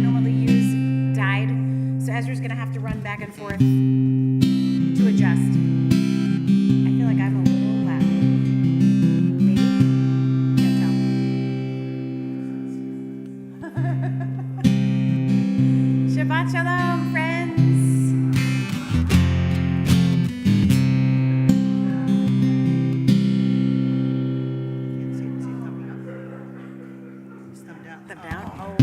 normally use died. So Ezra's going to have to run back and forth to adjust. I feel like I'm a little loud. Maybe? Can't tell. Shabbat Shalom, friends. Thumb down. Oh.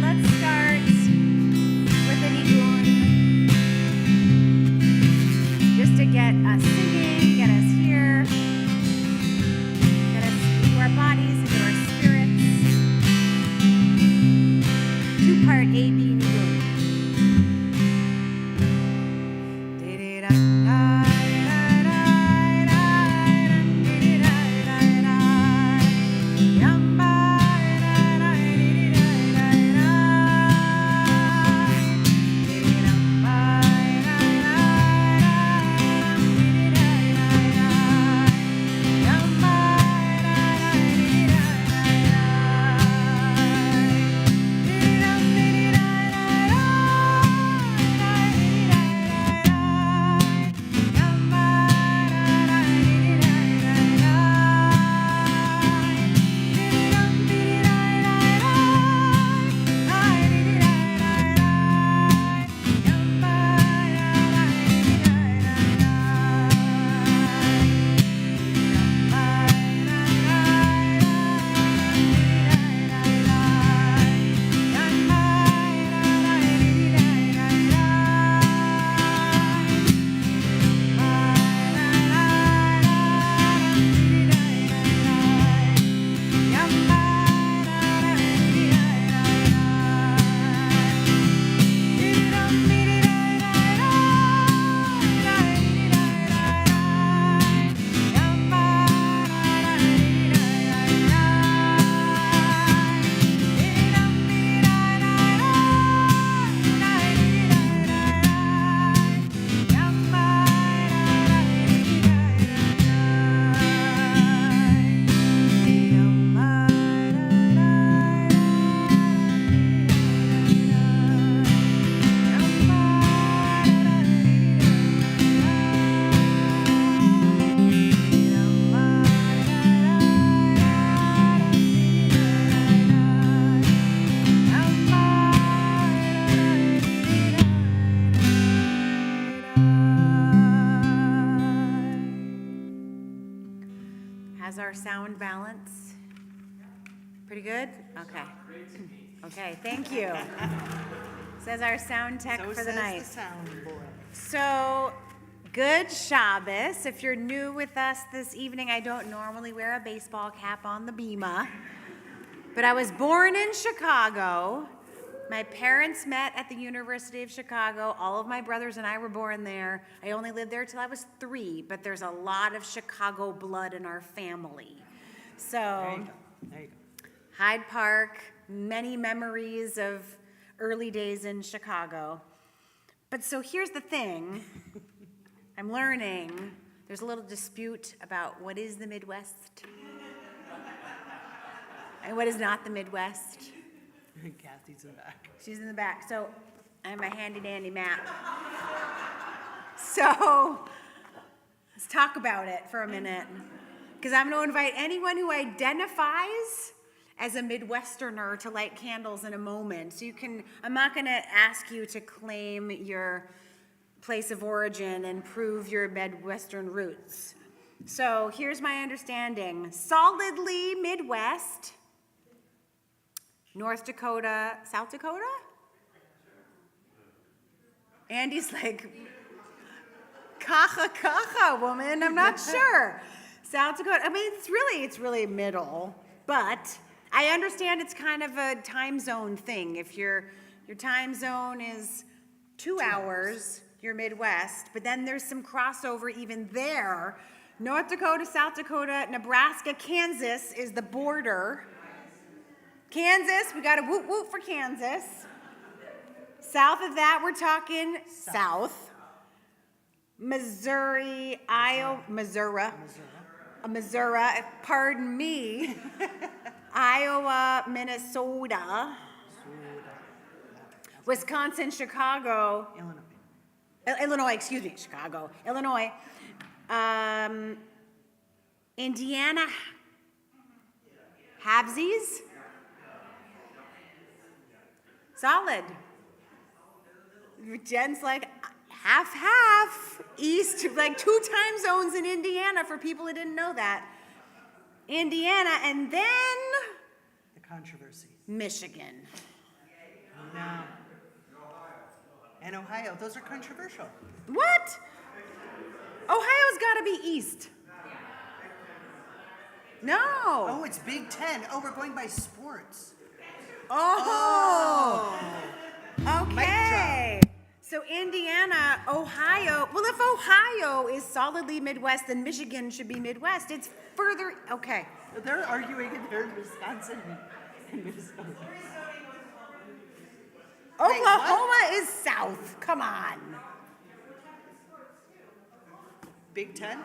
Let's start with an Igun, just to get us singing, get us here, get us into our bodies, into our spirits. Two-part A, B, Igun. How's our sound balance? Pretty good? Okay. Okay, thank you. Says our sound tech for the night. The sound boy. So, good Shabbos. If you're new with us this evening, I don't normally wear a baseball cap on the bima, but I was born in Chicago. My parents met at the University of Chicago. All of my brothers and I were born there. I only lived there till I was 3, but there's a lot of Chicago blood in our family. So, There you go. Hyde Park, many memories of early days in Chicago. But so here's the thing. I'm learning there's a little dispute about what is the Midwest and what is not the Midwest. Kathy's in the back. She's in the back. So I have my handy-dandy map. So let's talk about it for a minute. Because I'm going to invite anyone who identifies as a Midwesterner to light candles in a moment. So I'm not going to ask you to claim your place of origin and prove your Midwestern roots. So here's my understanding. Solidly Midwest. North Dakota, South Dakota? Andy's like, kacha, woman, I'm not sure. South Dakota, I mean, it's really middle, but I understand it's kind of a time zone thing. If your time zone is 2 hours, you're Midwest, but then there's some crossover even there. North Dakota, South Dakota, Nebraska, Kansas is the border. Kansas, we got a woot woot for Kansas. South of that, we're talking south. Missouri, Iowa, Missouri. Missouri, pardon me, Iowa, Minnesota, Wisconsin, Chicago, Illinois, excuse me, Chicago, Illinois, Indiana, halvesies, solid. Jen's like half, east, like 2 time zones in Indiana for people who didn't know that. Indiana, and then The controversy. Michigan. No. And Ohio, those are controversial. What? Ohio's gotta be east. No. Oh, it's Big Ten. Oh, we're going by sports. Oh. Mic Okay. So Indiana, Ohio. Well, if Ohio is solidly Midwest, then Michigan should be Midwest. It's further. Okay. They're arguing in their Wisconsin and Minnesota. Oklahoma is south. Come on. Big Ten?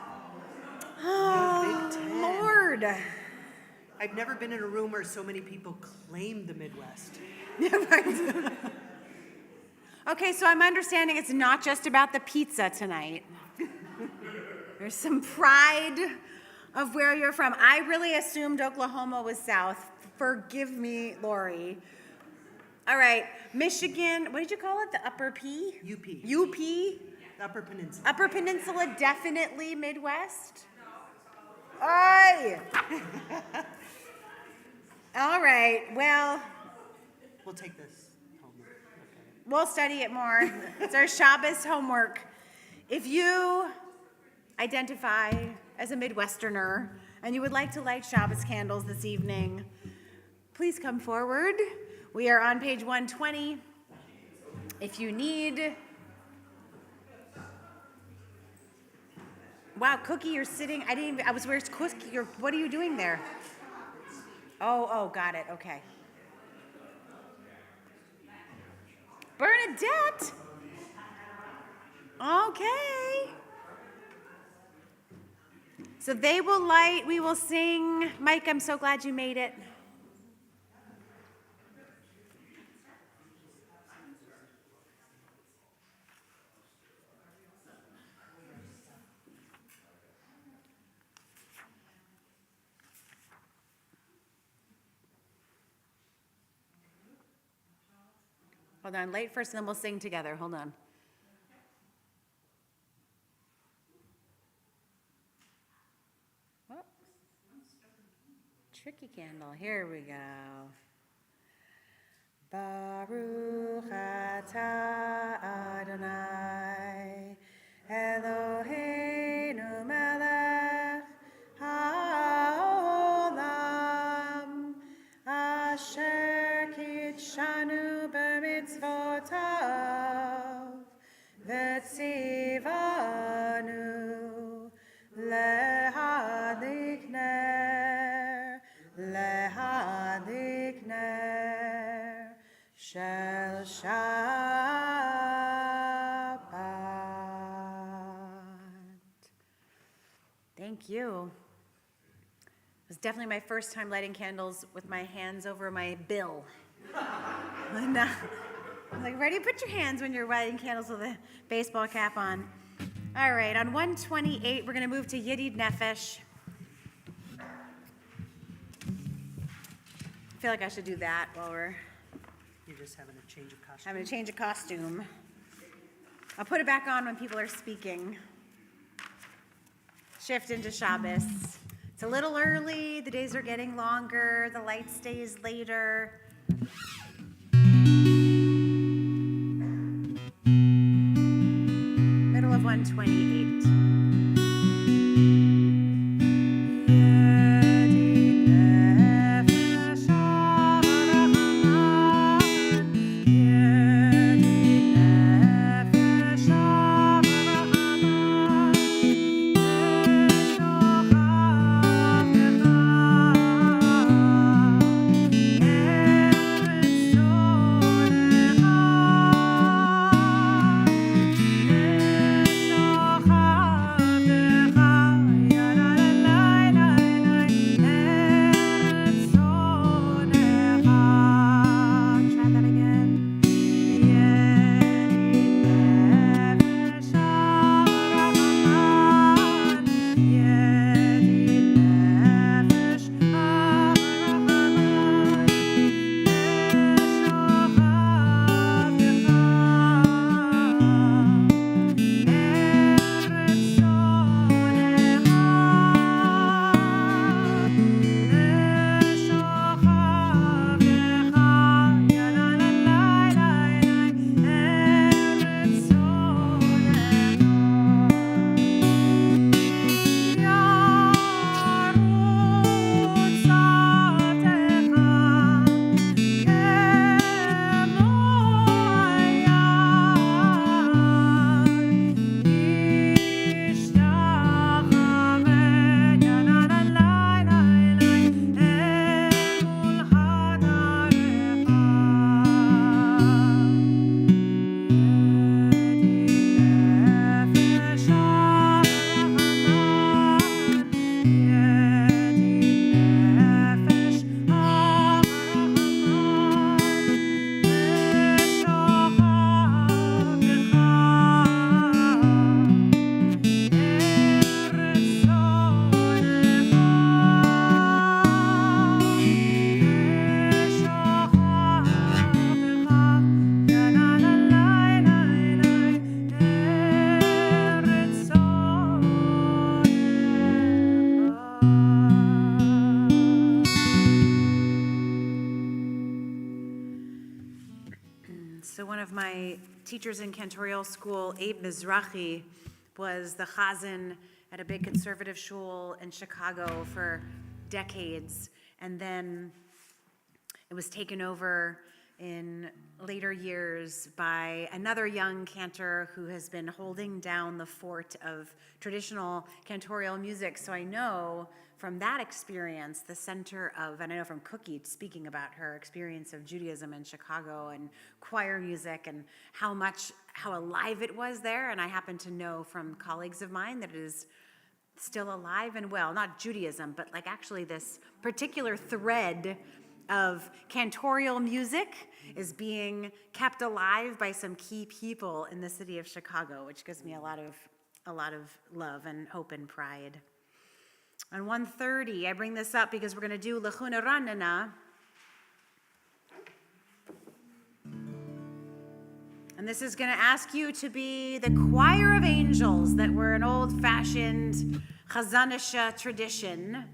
Oh, Big Ten. Lord. I've never been in a room where so many people claim the Midwest. Okay, so I'm understanding it's not just about the pizza tonight. There's some pride of where you're from. I really assumed Oklahoma was south. Forgive me, Lori. All right, Michigan, what did you call it? The Upper P? UP. UP? The Upper Peninsula. Upper Peninsula, definitely Midwest? Oi! All right, well, We'll take this home. Okay. we'll study it more. It's our Shabbos homework. If you identify as a Midwesterner and you would like to light Shabbos candles this evening, please come forward. We are on page 120. If you need... Wow, Cookie, you're sitting... where's Cookie? What are you doing there? Oh, got it, okay. Bernadette? Okay. So they will light, we will sing. Mike, I'm so glad you made it. Hold on, light first and then we'll sing together. Hold on. Oh. Tricky candle. Here we go. Baruch atah Adonai Eloheinu melech haolam asher kitshanu b'mitzvotav v'tzivanu lehadlik ner shel Shabbat. Thank you. It was definitely my first time lighting candles with my hands over my bill. And, I'm like, ready? Put your hands when you're lighting candles with a baseball cap on. All right, on 128, we're going to move to Yedid Nefesh. I feel like I should do that while we're You're just having a change of costume. having a change of costume. I'll put it back on when people are speaking. Shift into Shabbos. It's a little early, the days are getting longer, the light stays later. Middle of 128. teachers in cantorial school, Abe Mizrahi, was the chazan at a big conservative shul in Chicago for decades. And then it was taken over in later years by another young cantor who has been holding down the fort of traditional cantorial music. So I know from that experience, the center of, and I know from Cookie speaking about her experience of Judaism in Chicago and choir music and how alive it was there. And I happen to know from colleagues of mine that it is still alive and well, not Judaism, but like actually this particular thread of cantorial music is being kept alive by some key people in the city of Chicago, which gives me a lot of love and hope and pride. On 1:30, I bring this up because we're going to do Lechuna Ranana. And this is going to ask you to be the choir of angels that were an old-fashioned Chazanisha tradition,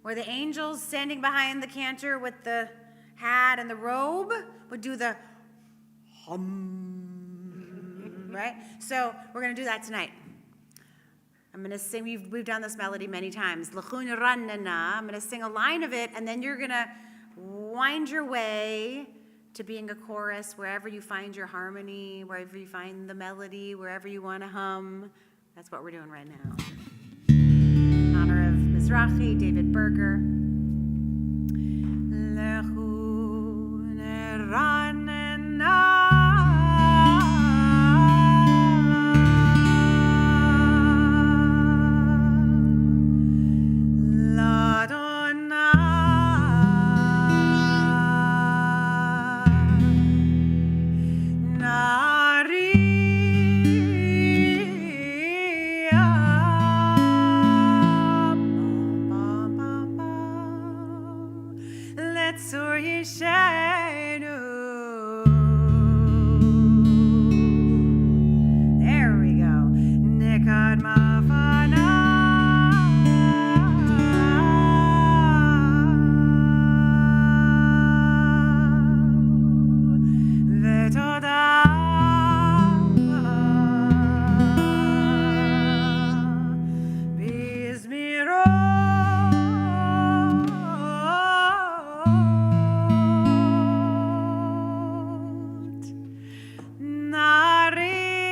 where the angels standing behind the cantor with the hat and the robe would do the hum, right? So we're going to do that tonight. I'm going to sing, we've done this melody many times. L'chun ranana. I'm going to sing a line of it, and then you're going to wind your way to being a chorus wherever you find your harmony, wherever you find the melody, wherever you want to hum. That's what we're doing right now. In honor of Mizrahi, David Berger. L'chun ranana. There we go. Nikad mafana. Vetoda. Bizmiro. Maria,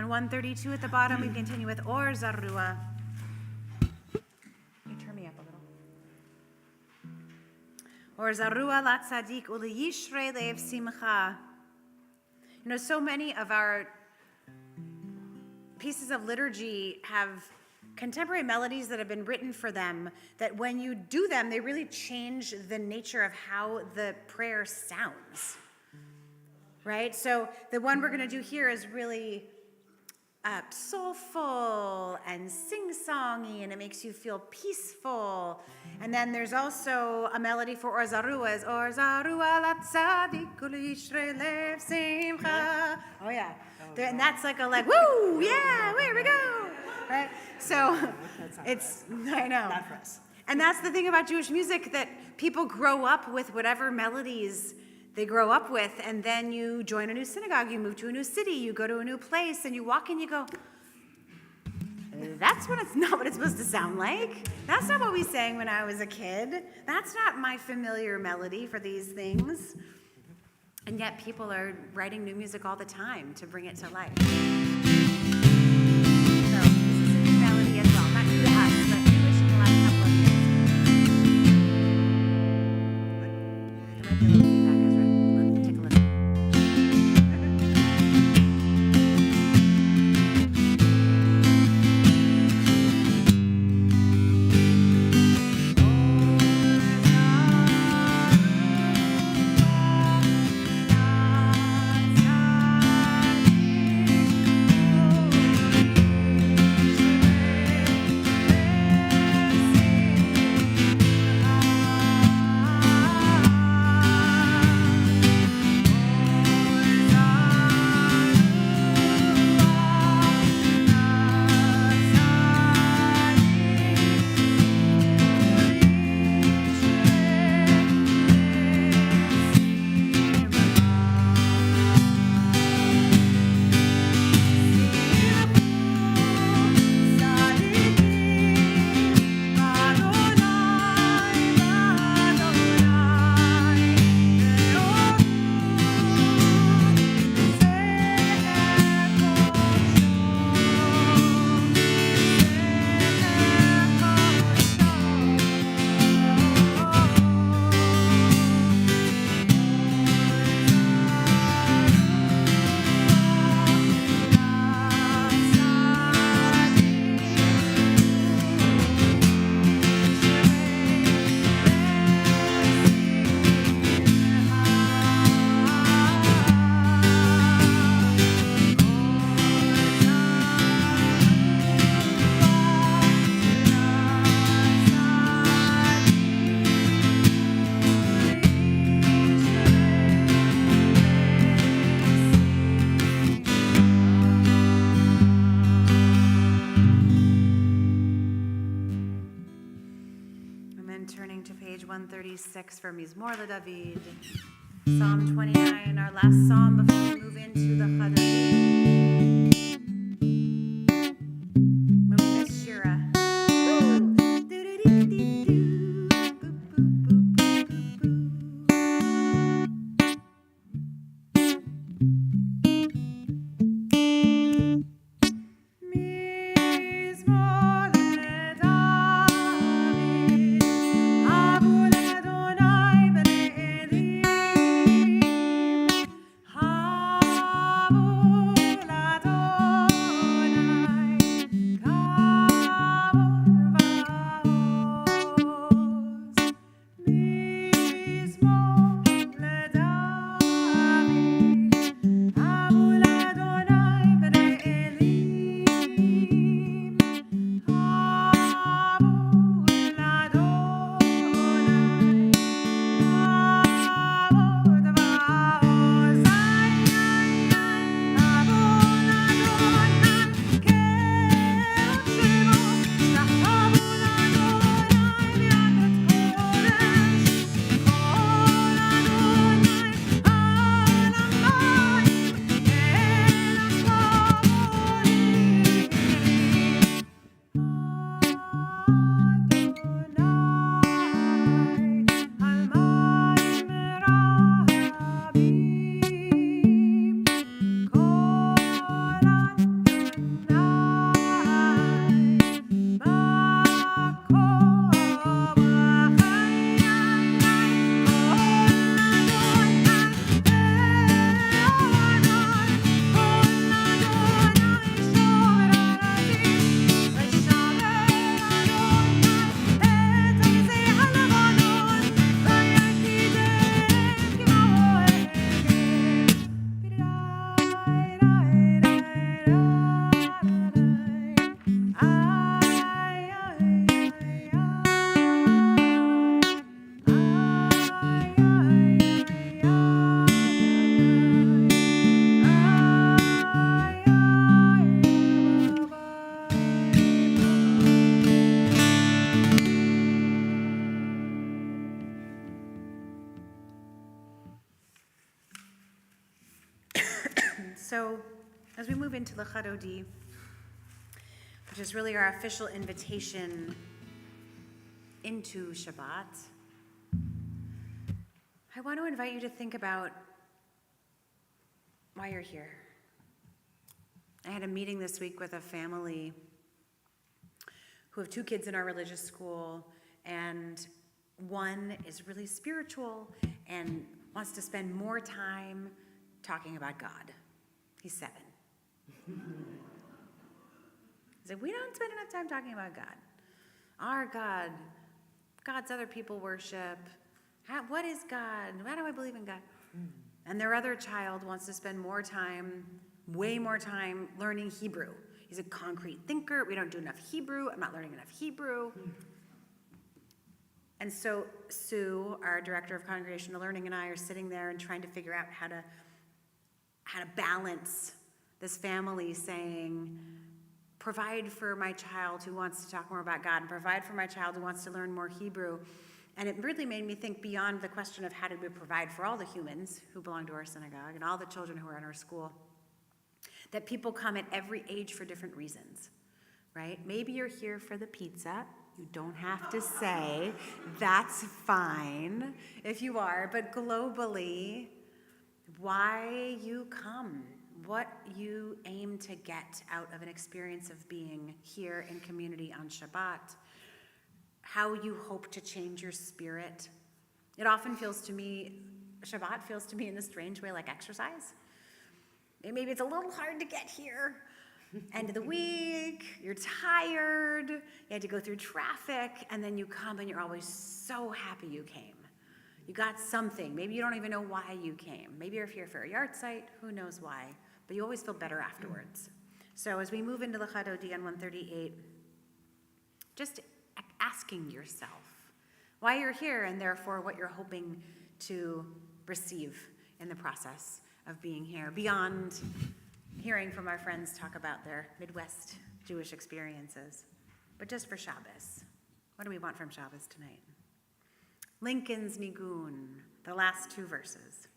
On 132 at the bottom, we continue with Or Zarua. You turn me up a little. Or Zarua la tzadik uliyishrei lev simcha. You know, so many of our pieces of liturgy have contemporary melodies that have been written for them that when you do them, they really change the nature of how the prayer sounds, right? So the one we're going to do here is really soulful and sing-songy, and it makes you feel peaceful. And then there's also a melody for Or Zarua, is Or Zarua la tzadik uliyishrei lev simcha. Oh yeah, and that's like woo, yeah, here we go, right? So it's, I know. Not for us. And that's the thing about Jewish music, that people grow up with whatever melodies they grow up with, and then you join a new synagogue, you move to a new city, you go to a new place, and you walk in, you go, that's not what it's supposed to sound like. That's not what we sang when I was a kid. That's not my familiar melody for these things. And yet people are writing new music all the time to bring it to life. So this is a new melody as well, not new to us, but Jewish in the last couple of years. There might be a little feedback, Ezra. Let's take a listen. Turning to page 136 for Mizmor LeDavid, Psalm 29, our last psalm before we move into the Chadarim. When we miss Shira. So as we move into the Chadodi, which is really our official invitation into Shabbat, I want to invite you to think about why you're here. I had a meeting this week with a family who have 2 kids in our religious school, and one is really spiritual and wants to spend more time talking about God. He's 7. He's like, we don't spend enough time talking about God. Our God, God's other people worship. What is God? Why do I believe in God? And their other child wants to spend more time, way more time, learning Hebrew. He's a concrete thinker. We don't do enough Hebrew. I'm not learning enough Hebrew. And so Sue, our director of congregational learning, and I are sitting there and trying to figure out how to balance this family saying, provide for my child who wants to talk more about God, and provide for my child who wants to learn more Hebrew. And it really made me think beyond the question of how do we provide for all the humans who belong to our synagogue and all the children who are in our school, that people come at every age for different reasons, right? Maybe you're here for the pizza. You don't have to say, that's fine if you are, but globally, why you come, what you aim to get out of an experience of being here in community on Shabbat, how you hope to change your spirit. It often feels to me, Shabbat feels to me in a strange way like exercise. Maybe it's a little hard to get here. End of the week, you're tired, you had to go through traffic, and then you come and you're always so happy you came. You got something. Maybe you don't even know why you came. Maybe you're here for a yard site, who knows why, but you always feel better afterwards. So as we move into the Chadodi on 138, just asking yourself why you're here and therefore what you're hoping to receive in the process of being here, beyond hearing from our friends talk about their Midwest Jewish experiences. But just for Shabbos, what do we want from Shabbos tonight? Lincoln's Nigun, the last 2 verses.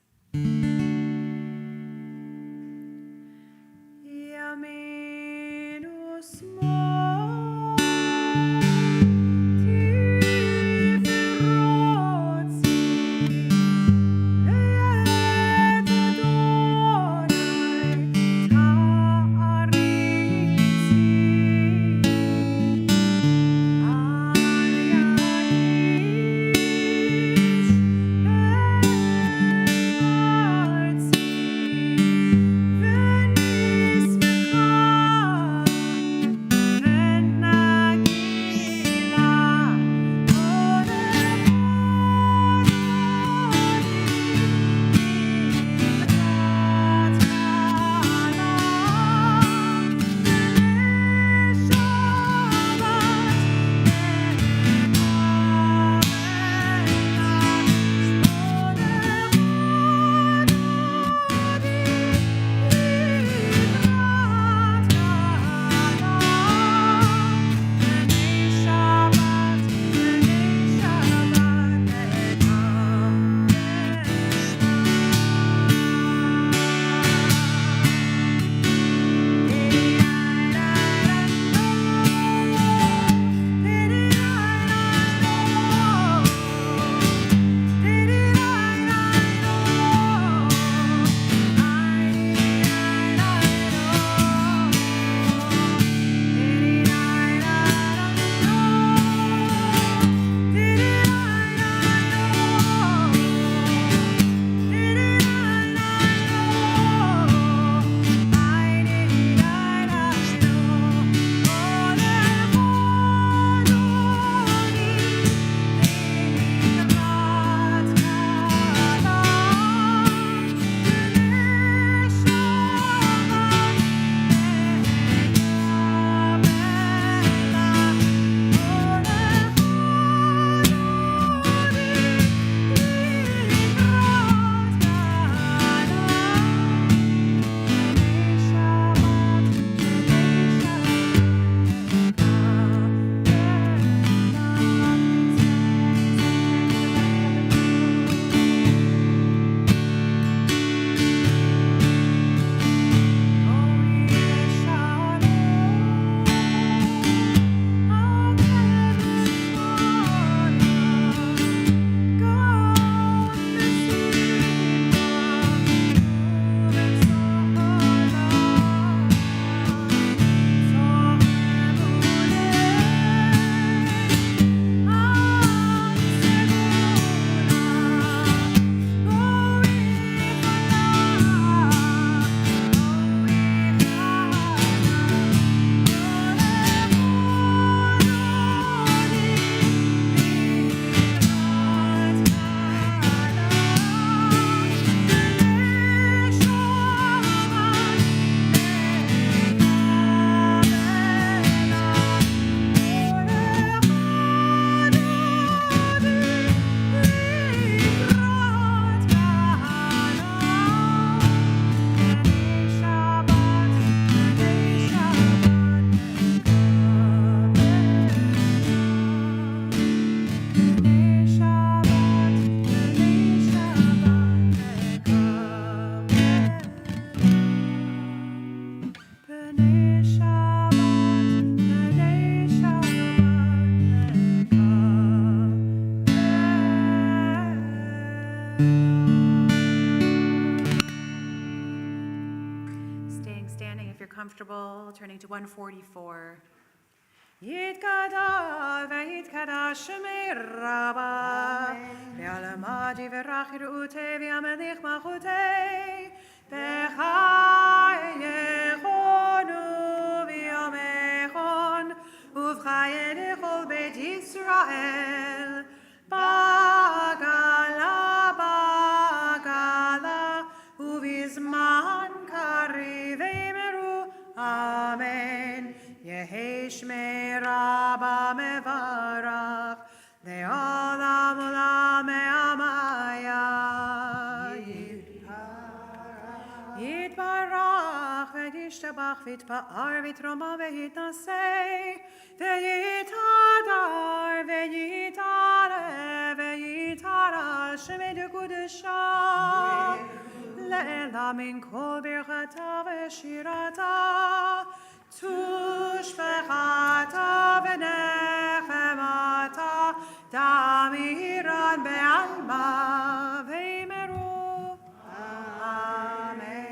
Yaminu Smo comfortable, turning to 144. Yitkadal ve'yitkadash shemei Rabba ve'alamadi v'rach yirutei v'yamelech malchutei v'chai yechonu v'yomechon uv'chai lechol beit Yisrael bagala bagala uv'izman kariv v'yimeru amen. Yehi shmei Rabba mevarach le'olam olam me'amaya yitbarach ve'yishtabach v'yitpa'ar v'yitroma ve'yitnasei ve'yitadar ve'yitare ve'yitara shemei dekudesha le'elam min kol birchata ve'shirata Tushbechata v'nechemata damiran be'alma v'yimeru. Amen.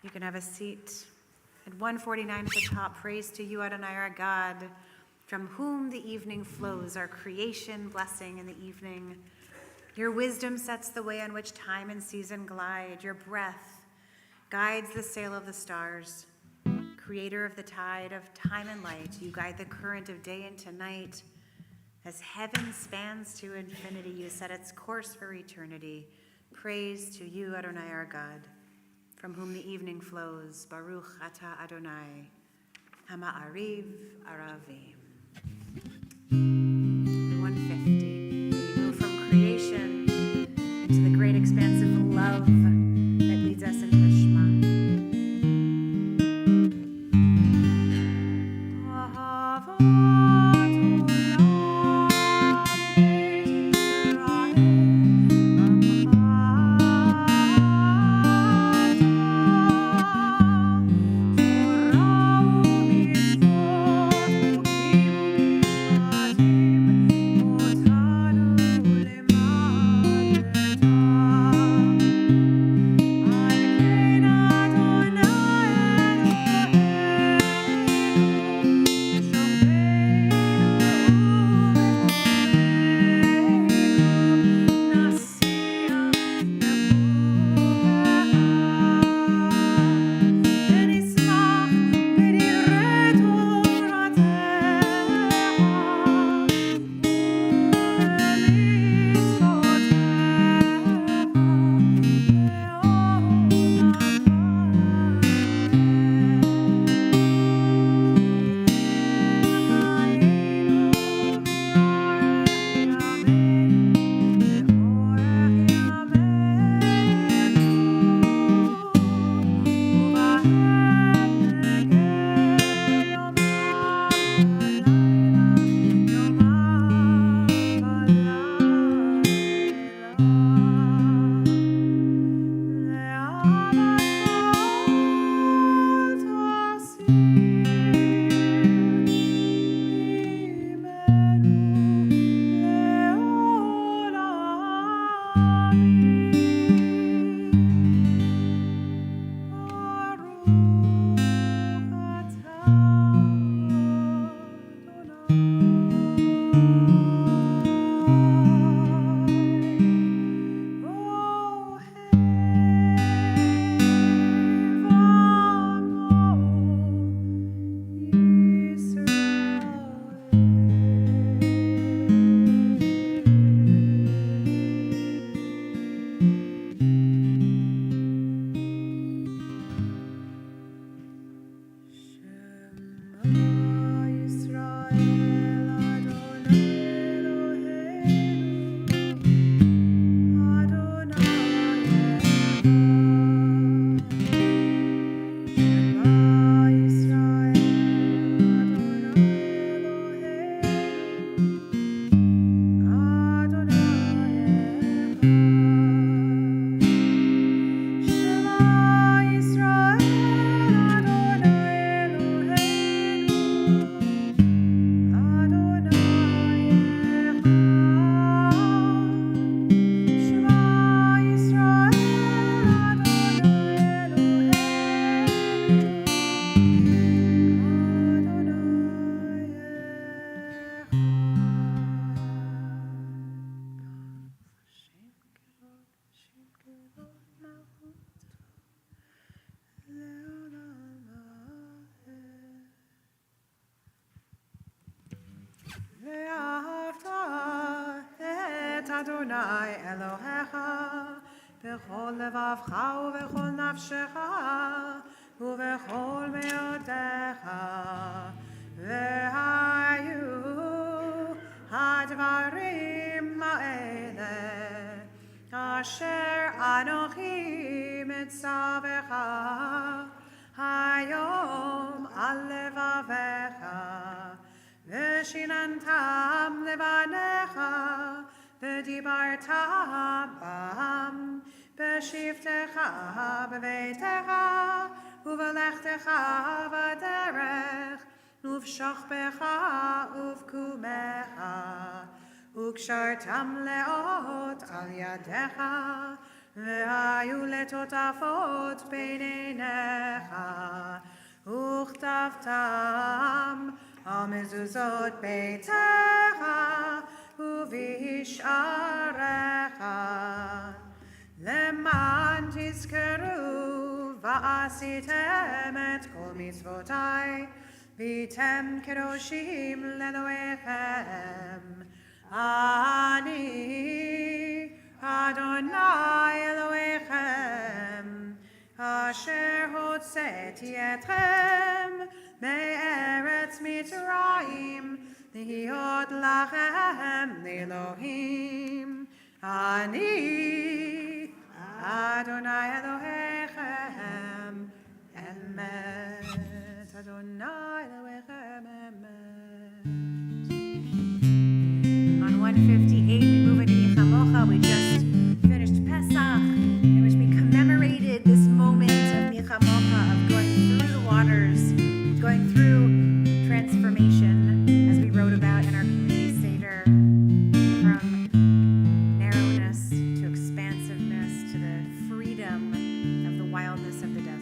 You can have a seat. At 149 at the top, praise to you, Adonai, our God, from whom the evening flows, our creation, blessing in the evening. Your wisdom sets the way on which time and season glide. Your breath guides the sail of the stars. Creator of the tide of time and light, you guide the current of day into night. As heaven spans to infinity, you set its course for eternity. Praise to you, Adonai, our God, from whom the evening flows. Baruch atah Adonai, Hama'ariv Aravim. 150. We move from creation into the great expansive love that leads us into the Shema. Thank you. Adonai Elohecha bechol levavcha uvechol nafshecha uvechol meodecha vehayu hadvarim ha'ele asher anochi mitzavecha hayom al levavecha Veshinantam levanecha, v'dibarta bam, v'shivtecha b'veitecha, u'v'lechtecha v'derech, u'v'shachbecha u'v'kumecha, u'kshartam leot al yadecha, v'hayu letotafot beinenecha, u'chtavtam המזוזות ביתך ובשעריך למען תזכרו ועשיתם את כל מצוותיי והייתם קדושים לאלוהיכם אני אדוני אלוהיכם אשר הוצאתי אתכם מארץ מצרים להיות לכם לאלוהים אני אדוני אלוהיכם אמת אדוני אלוהיכם אמת. On 158, we move into Nichamocha. We just finished Pesach, in which we commemorated this moment of Nichamocha, of going through the waters, going through transformation, as we wrote about in our community Seder, from narrowness to expansiveness to the freedom of the wildness of the desert.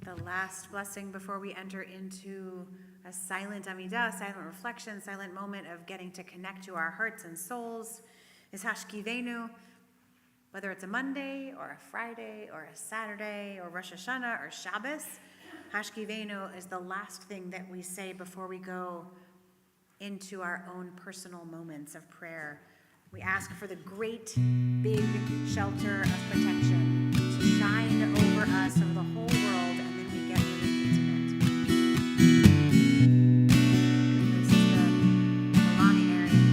The last blessing before we enter into a silent Amidah, silent reflection, silent moment of getting to connect to our hearts and souls is Hashkivenu. Whether it's a Monday or a Friday or a Saturday or Rosh Hashanah or Shabbos, Hashkivenu is the last thing that we say before we go into our own personal moments of prayer. We ask for the great, big shelter of protection to shine over us, over the whole world, and then we get really intimate. This is the Milani area.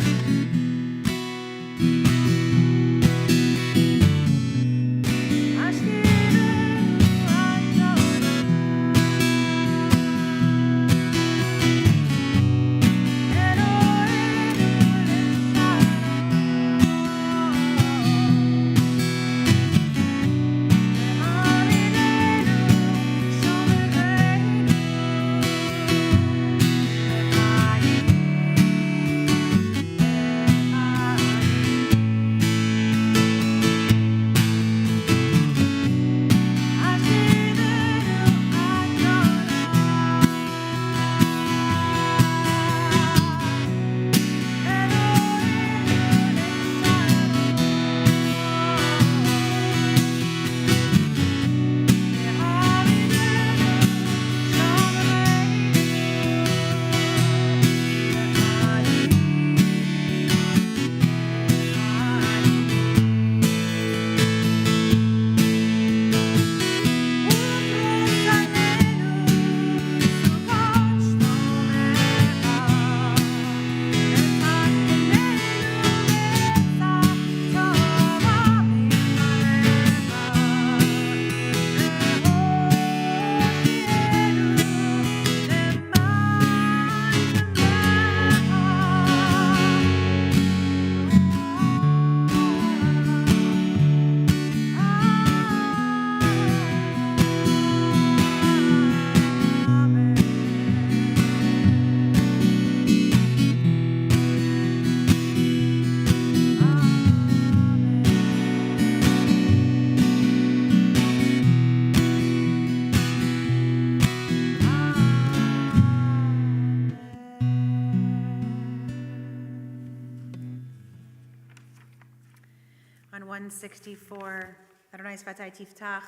164, Adonai Sfatai Tiftach.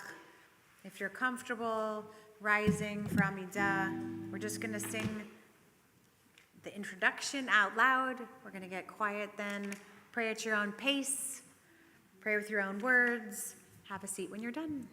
If you're comfortable rising for Amidah, we're just going to sing the introduction out loud. We're going to get quiet then. Pray at your own pace. Pray with your own words. Have a seat when you're done.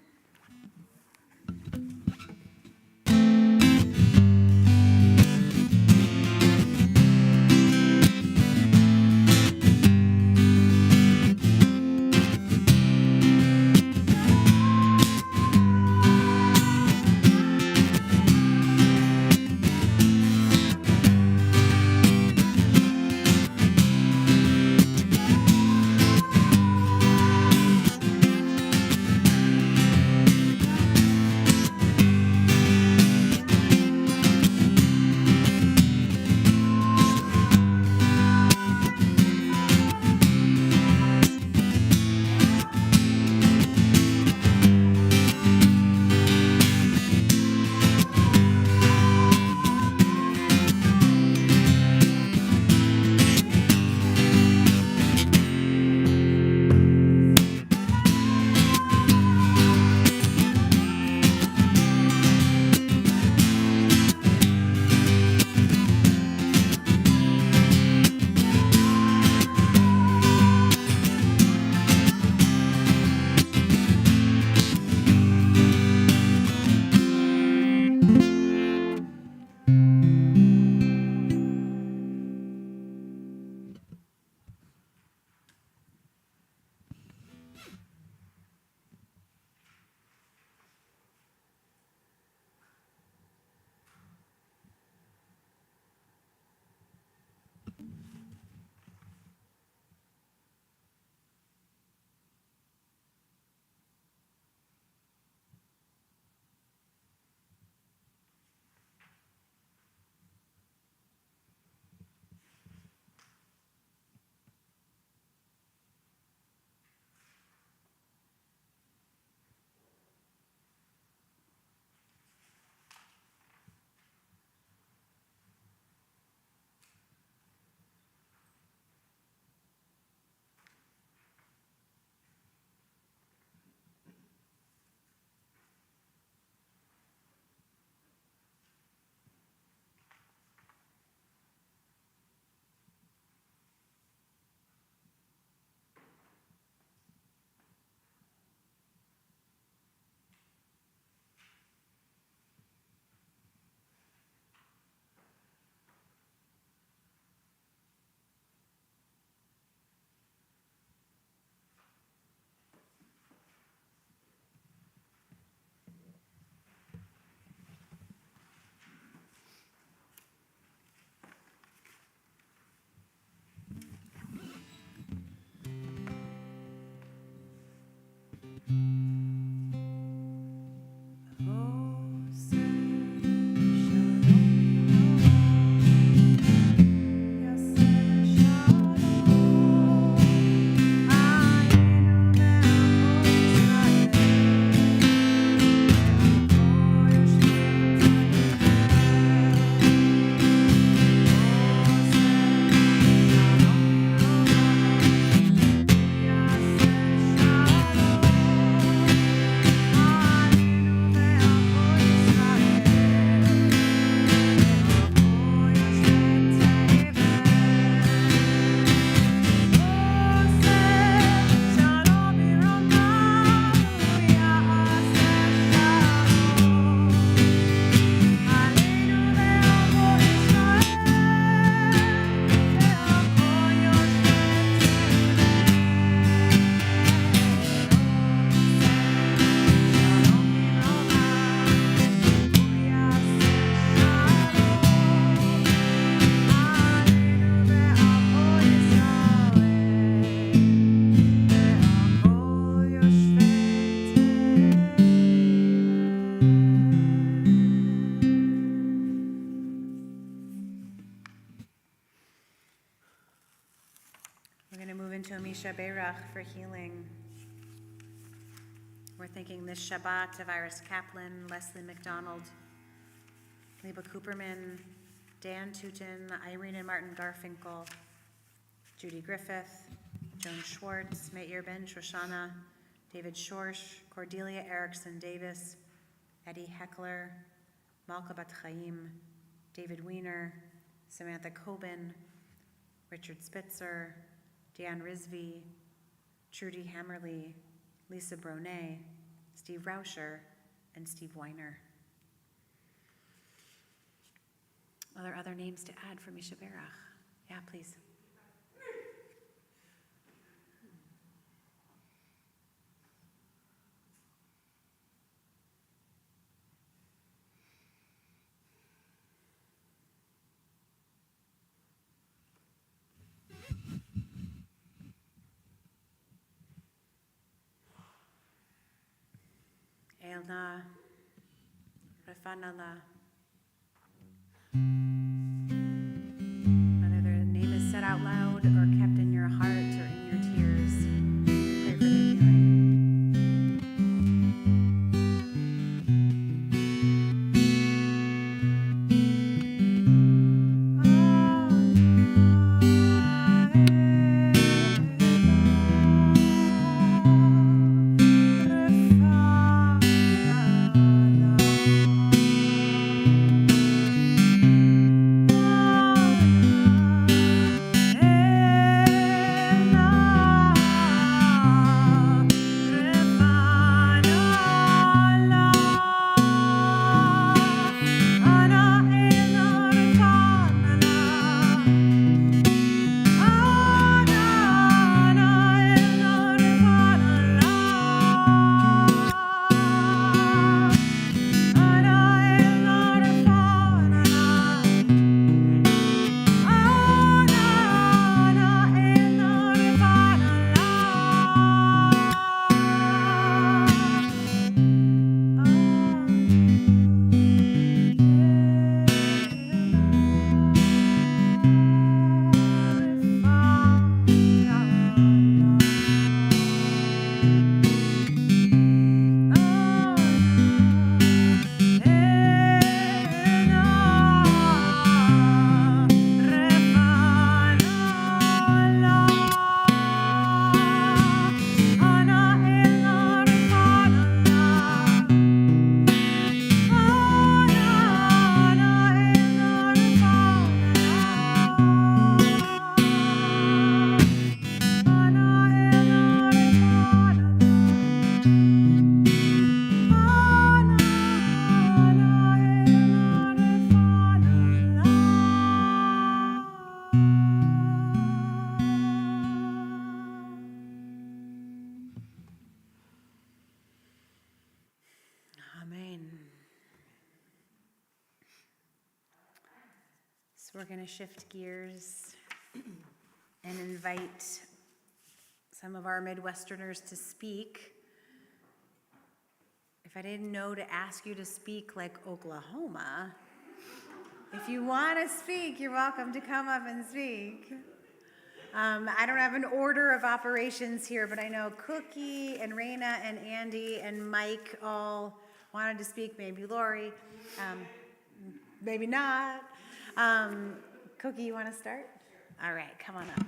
To Amisha Beirach for healing. We're thinking this Shabbat of Iris Kaplan, Leslie McDonald, Liba Cooperman, Dan Tootin, Irene and Martin Garfinkel, Judy Griffith, Joan Schwartz, Meir Ben Shoshana, David Schorsch, Cordelia Erickson Davis, Eddie Heckler, Malka Bat Chaim, David Weiner, Samantha Coben, Richard Spitzer, Dan Risby, Trudy Hammerly, Lisa Bronet, Steve Rauscher, and Steve Weiner. Are there other names to add for Misha Berach? Yeah, please. Elna, Refanala. Whether their name is said out loud or kept in your heart or in your tears, pray for their healing. So we're going to shift gears and invite some of our Midwesterners to speak. If I didn't know to ask you to speak like Oklahoma, if you want to speak, you're welcome to come up and speak. I don't have an order of operations here, but I know Cookie and Raina and Andy and Mike all wanted to speak, maybe Lori, maybe not. Cookie, you want to start? All right, come on up.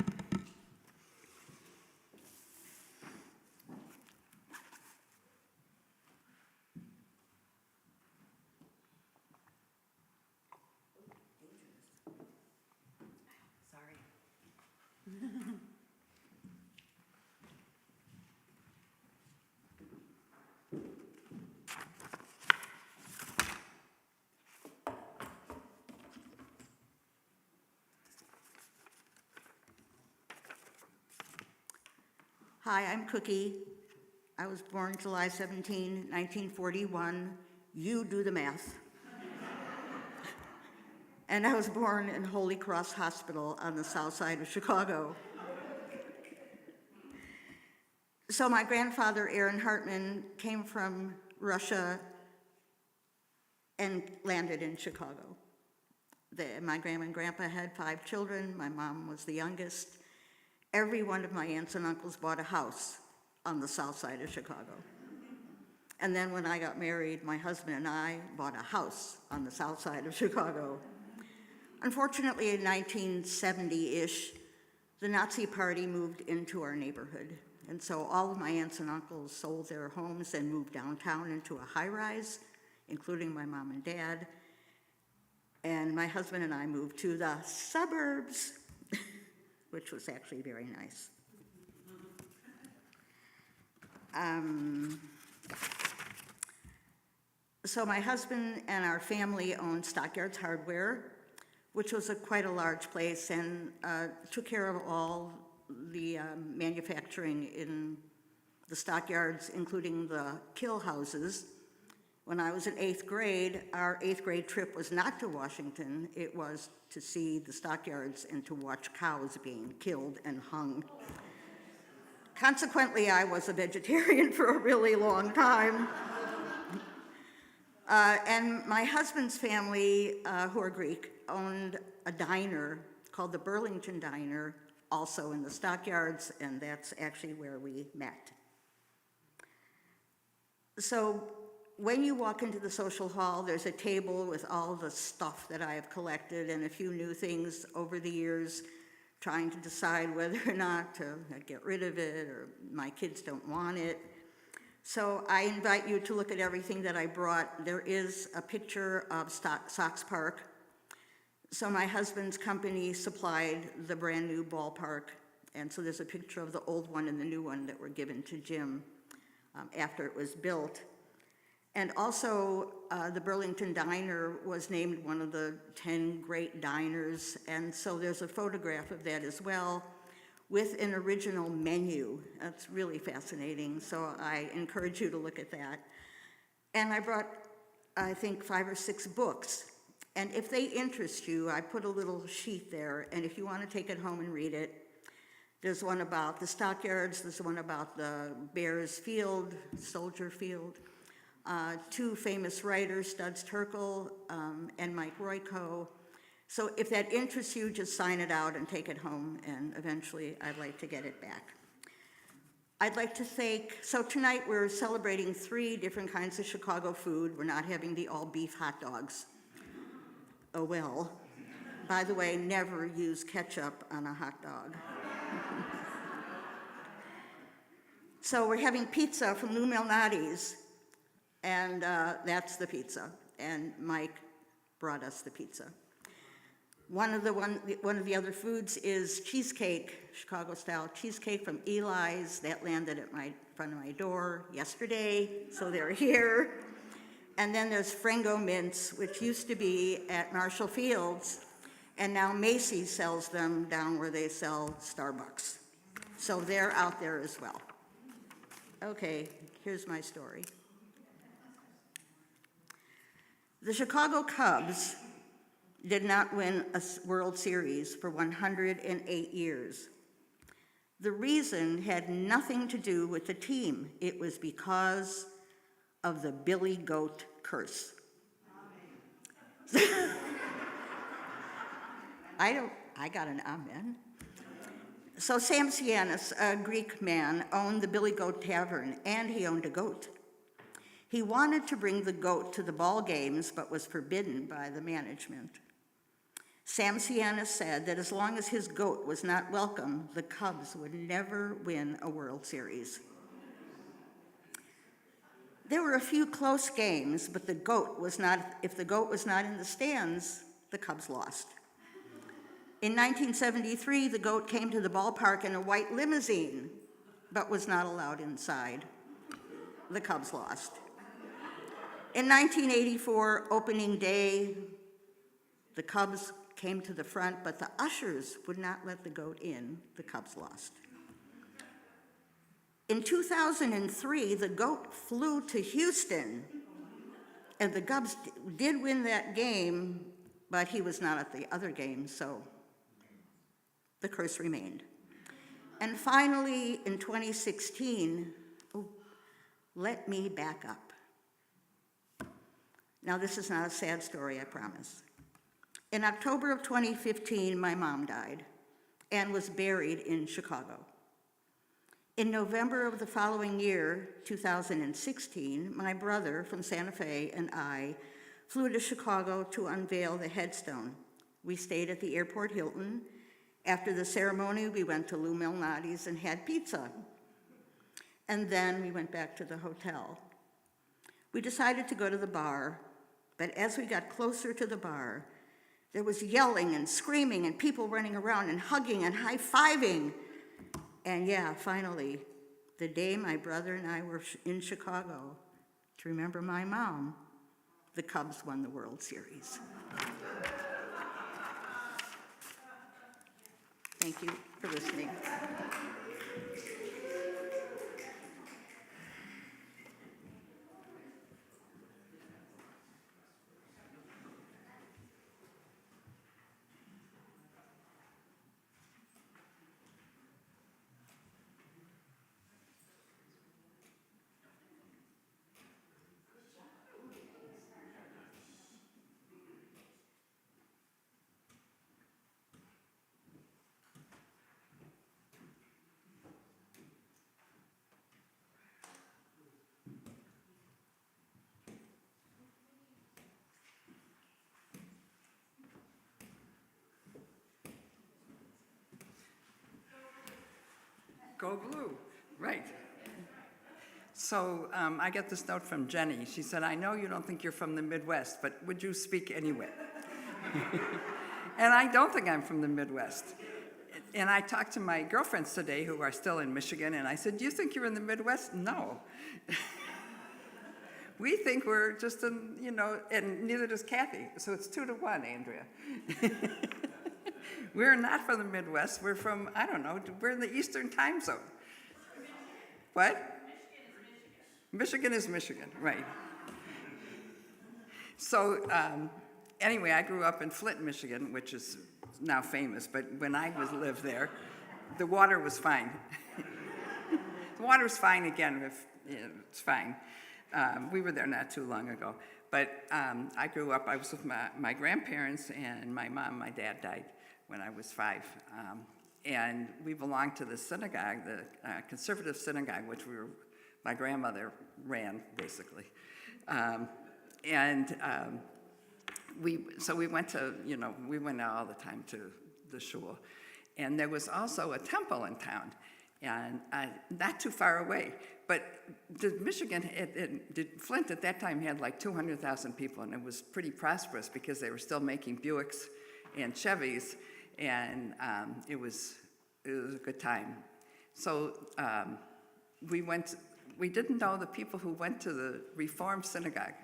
Hi, I'm Cookie. I was born July 17, 1941. You do the math. And I was born in Holy Cross Hospital on the south side of Chicago. So my grandfather, Aaron Hartman, came from Russia and landed in Chicago. My grandma and grandpa had 5 children. My mom was the youngest. Every one of my aunts and uncles bought a house on the south side of Chicago. And then when I got married, my husband and I bought a house on the south side of Chicago. Unfortunately, in 1970-ish, the Nazi Party moved into our neighborhood. And so all of my aunts and uncles sold their homes and moved downtown into a high-rise, including my mom and dad. And my husband and I moved to the suburbs, which was actually very nice. So my husband and our family owned Stockyards Hardware, which was quite a large place, and took care of all the manufacturing in the stockyards, including the kill houses. When I was in 8th grade, our 8th grade trip was not to Washington, it was to see the stockyards and to watch cows being killed and hung. Consequently, I was a vegetarian for a really long time. And my husband's family, who are Greek, owned a diner called the Burlington Diner, also in the stockyards, and that's actually where we met. So when you walk into the social hall, there's a table with all the stuff that I have collected and a few new things over the years, trying to decide whether or not to get rid of it or my kids don't want it. So I invite you to look at everything that I brought. There is a picture of Sox Park. So my husband's company supplied the brand new ballpark, and so there's a picture of the old one and the new one that were given to Jim after it was built. And also, the Burlington Diner was named one of the 10 great diners, and so there's a photograph of that as well, with an original menu. That's really fascinating, so I encourage you to look at that. And I brought, I think, 5 or 6 books. And if they interest you, I put a little sheet there, and if you want to take it home and read it, there's one about the stockyards, there's one about the Bears Field, Soldier Field, 2 famous writers, Studs Terkel and Mike Royko. So if that interests you, just sign it out and take it home, and eventually I'd like to get it back. I'd like to thank, so tonight we're celebrating 3 different kinds of Chicago food. We're not having the all-beef hot dogs. Oh well. By the way, never use ketchup on a hot dog. So we're having pizza from Lou Malnati's, and that's the pizza. And Mike brought us the pizza. One of the other foods is cheesecake, Chicago-style cheesecake from Eli's. That landed at front of my door yesterday, so they're here. And then there's Frango mints, which used to be at Marshall Fields, and now Macy's sells them down where they sell Starbucks. So they're out there as well. Okay, here's my story. The Chicago Cubs did not win a World Series for 108 years. The reason had nothing to do with the team. It was because of the Billy Goat curse. I got an amen. So Sam Sianis, a Greek man, owned the Billy Goat Tavern, and he owned a goat. He wanted to bring the goat to the ball games, but was forbidden by the management. Sam Sianis said that as long as his goat was not welcome, the Cubs would never win a World Series. There were a few close games, but if the goat was not in the stands, the Cubs lost. In 1973, the goat came to the ballpark in a white limousine, but was not allowed inside. The Cubs lost. In 1984, opening day, the Cubs came to the front, but the ushers would not let the goat in. The Cubs lost. In 2003, the goat flew to Houston, and the Cubs did win that game, but he was not at the other game, so the curse remained. And finally, in 2016, let me back up. Now, this is not a sad story, I promise. In October of 2015, my mom died and was buried in Chicago. In November of the following year, 2016, my brother from Santa Fe and I flew to Chicago to unveil the headstone. We stayed at the Airport Hilton, After the ceremony, we went to Lou Malnati's and had pizza. And then we went back to the hotel. We decided to go to the bar, but as we got closer to the bar, there was yelling and screaming and people running around and hugging and high-fiving. And yeah, finally, the day my brother and I were in Chicago to remember my mom, the Cubs won the World Series. Thank you for listening. Go blue, right. So I get this note from Jenny. She said, I know you don't think you're from the Midwest, but would you speak anyway? And I don't think I'm from the Midwest. And I talked to my girlfriends today who are still in Michigan, and I said, do you think you're in the Midwest? No. We think we're just in, and neither does Kathy. So it's 2-1, Andrea. We're not from the Midwest. We're from, I don't know, we're in the Eastern time zone. What? Michigan is Michigan, right. So anyway, I grew up in Flint, Michigan, which is now famous, but when I lived there, the water was fine. The water was fine again, it's fine. We were there not too long ago. But I grew up, I was with my grandparents and my mom. My dad died when I was 5. And we belonged to the synagogue, the conservative synagogue, which my grandmother ran, basically. So we went to, we went out all the time to the shul. And there was also a temple in town, and not too far away. But Michigan, Flint at that time had like 200,000 people, and it was pretty prosperous because they were still making Buicks and Chevys, and it was a good time. So we didn't know the people who went to the Reform Synagogue,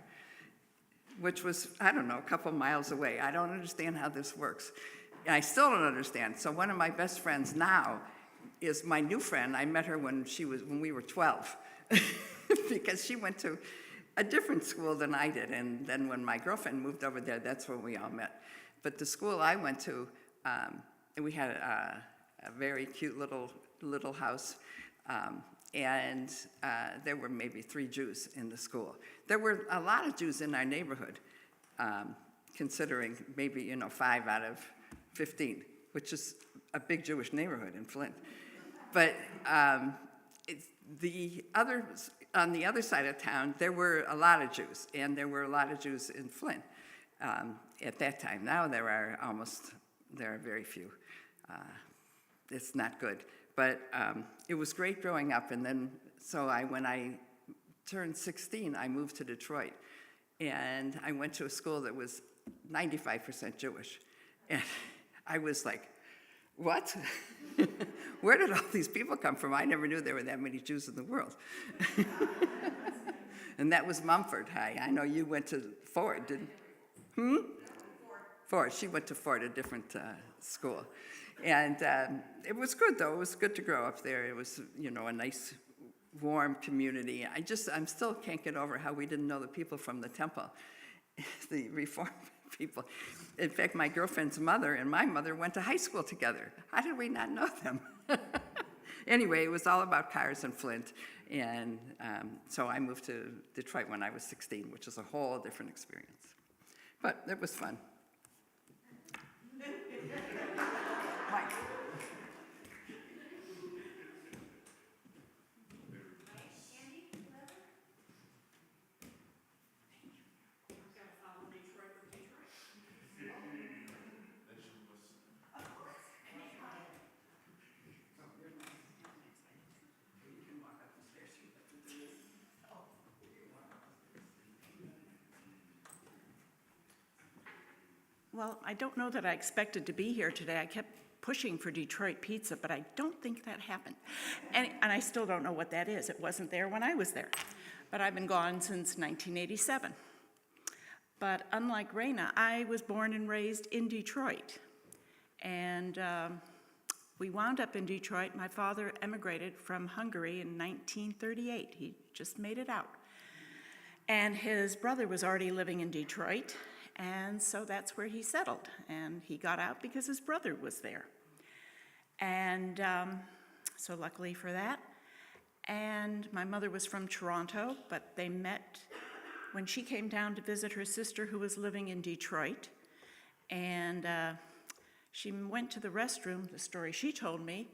which was, I don't know, a couple miles away. I don't understand how this works. And I still don't understand. So one of my best friends now is my new friend. I met her when we were 12, because she went to a different school than I did. And then when my girlfriend moved over there, that's when we all met. But the school I went to, we had a very cute little house, and there were maybe 3 Jews in the school. There were a lot of Jews in our neighborhood, considering maybe 5 out of 15, which is a big Jewish neighborhood in Flint. But on the other side of town, there were a lot of Jews, and there were a lot of Jews in Flint at that time. Now there are very few. It's not good. But it was great growing up, and then when I turned 16, I moved to Detroit, and I went to a school that was 95% Jewish, and I was like, what? Where did all these people come from? I never knew there were that many Jews in the world. And that was Mumford High. I know you went to Ford, didn't you? Ford. She went to Ford, a different school. And it was good, though. It was good to grow up there. It was, a nice, warm community. I'm still can't get over how we didn't know the people from the temple, the Reform people. In fact, my girlfriend's mother and my mother went to high school together. How did we not know them? Anyway, it was all about cars in Flint. And so I moved to Detroit when I was 16, which is a whole different experience. But it was fun. Mike. well, I don't know that I expected to be here today. I kept pushing for Detroit pizza, but I don't think that happened. And I still don't know what that is. It wasn't there when I was there. But I've been gone since 1987. But unlike Raina, I was born and raised in Detroit. And we wound up in Detroit. My father emigrated from Hungary in 1938. He just made it out. And his brother was already living in Detroit, and so that's where he settled. And he got out because his brother was there. And so luckily for that. And my mother was from Toronto, but they met when she came down to visit her sister who was living in Detroit. And she went to the restroom, the story she told me,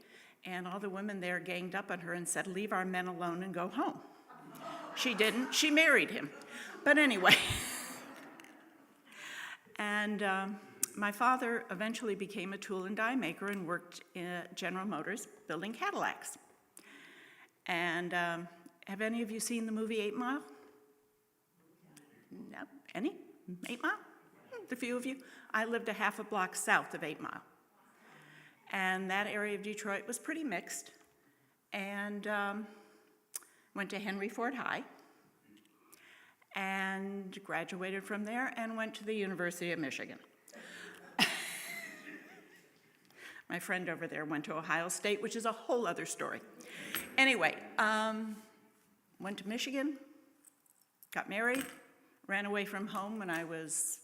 and all the women there ganged up on her and said, "Leave our men alone and go home." She didn't. She married him. But anyway. And my father eventually became a tool and die maker and worked at General Motors building Cadillacs. And have any of you seen the movie 8 Mile? No? Any? 8 Mile? The few of you. I lived a half a block south of 8 Mile. And that area of Detroit was pretty mixed. And went to Henry Ford High and graduated from there and went to the University of Michigan. My friend over there went to Ohio State, which is a whole other story. Anyway, went to Michigan, got married, ran away from home when I was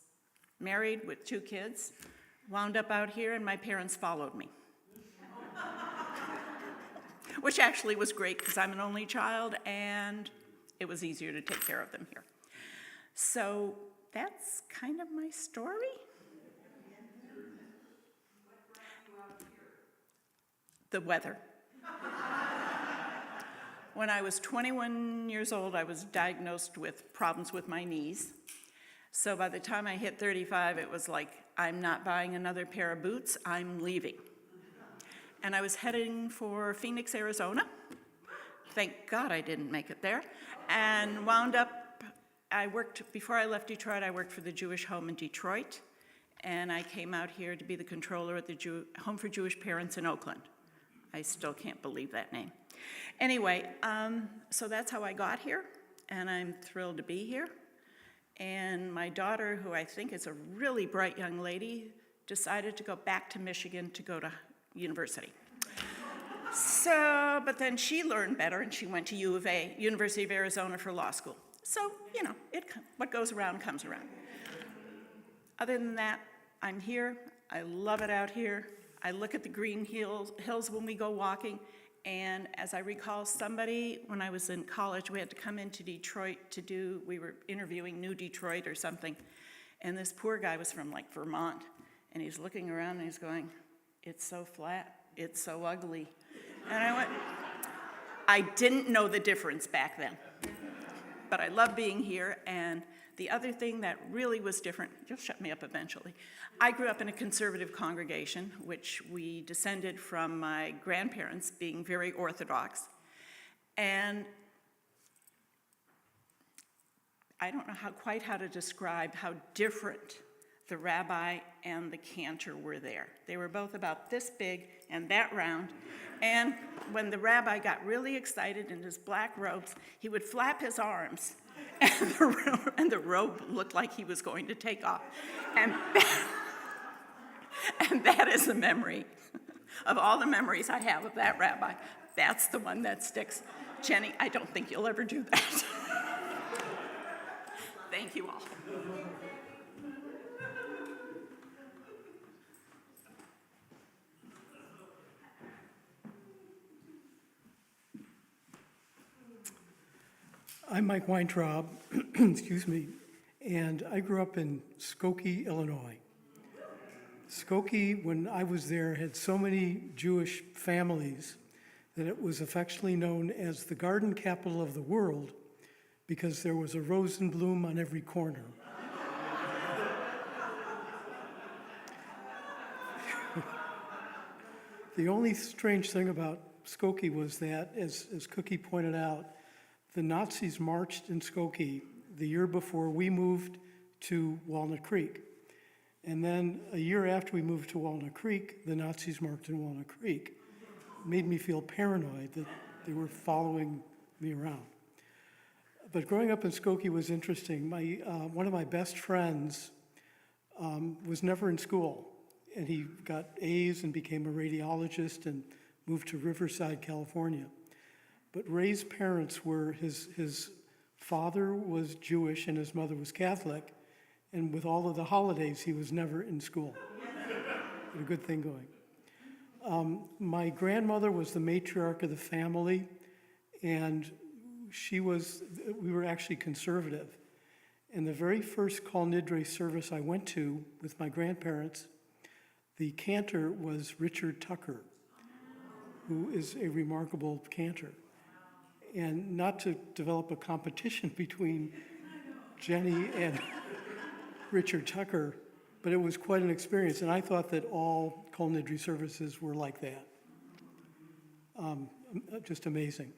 married with 2 kids, wound up out here, and my parents followed me. Which actually was great because I'm an only child and it was easier to take care of them here. So that's kind of my story. The weather. When I was 21 years old, I was diagnosed with problems with my knees. So by the time I hit 35, it was like, I'm not buying another pair of boots, I'm leaving. And I was heading for Phoenix, Arizona. Thank God I didn't make it there. And wound up, before I left Detroit, I worked for the Jewish Home in Detroit. And I came out here to be the controller at the Home for Jewish Parents in Oakland. I still can't believe that name. Anyway, so that's how I got here. And I'm thrilled to be here. And my daughter, who I think is a really bright young lady, decided to go back to Michigan to go to university. So, but then she learned better and she went to U of A, University of Arizona for law school. So, you know, what goes around comes around. Other than that, I'm here. I love it out here. I look at the green hills when we go walking. And as I recall, when I was in college, we had to come into Detroit we were interviewing New Detroit or something. And this poor guy was from like Vermont. And he's looking around and he's going, "It's so flat, it's so ugly." And I went, I didn't know the difference back then. But I love being here. And the other thing that really was different, you'll shut me up eventually. I grew up in a conservative congregation, which we descended from my grandparents being very Orthodox. And I don't know quite how to describe how different the rabbi and the cantor were there. They were both about this big and that round. And when the rabbi got really excited in his black robes, he would flap his arms, and the robe looked like he was going to take off. And that is a memory. Of all the memories I have of that rabbi, that's the one that sticks. Jenny, I don't think you'll ever do that. Thank you all. I'm Mike Weintraub, excuse me, and I grew up in Skokie, Illinois. Skokie, when I was there, had so many Jewish families that it was affectionately known as the garden capital of the world because there was a rose in bloom on every corner. The only strange thing about Skokie was that, as Cookie pointed out, the Nazis marched in Skokie the year before we moved to Walnut Creek. And then a year after we moved to Walnut Creek, the Nazis marked in Walnut Creek. It made me feel paranoid that they were following me around. But growing up in Skokie was interesting. One of my best friends was never in school, and he got A's and became a radiologist and moved to Riverside, California. But Ray's parents were, his father was Jewish and his mother was Catholic, and with all of the holidays, he was never in school. Had a good thing going. My grandmother was the matriarch of the family, and we were actually conservative. And the very first Kol Nidre service I went to with my grandparents, the cantor was Richard Tucker, who is a remarkable cantor. And not to develop a competition between Jenny and Richard Tucker, but it was quite an experience. And I thought that all Kol Nidre services were like that. Just amazing.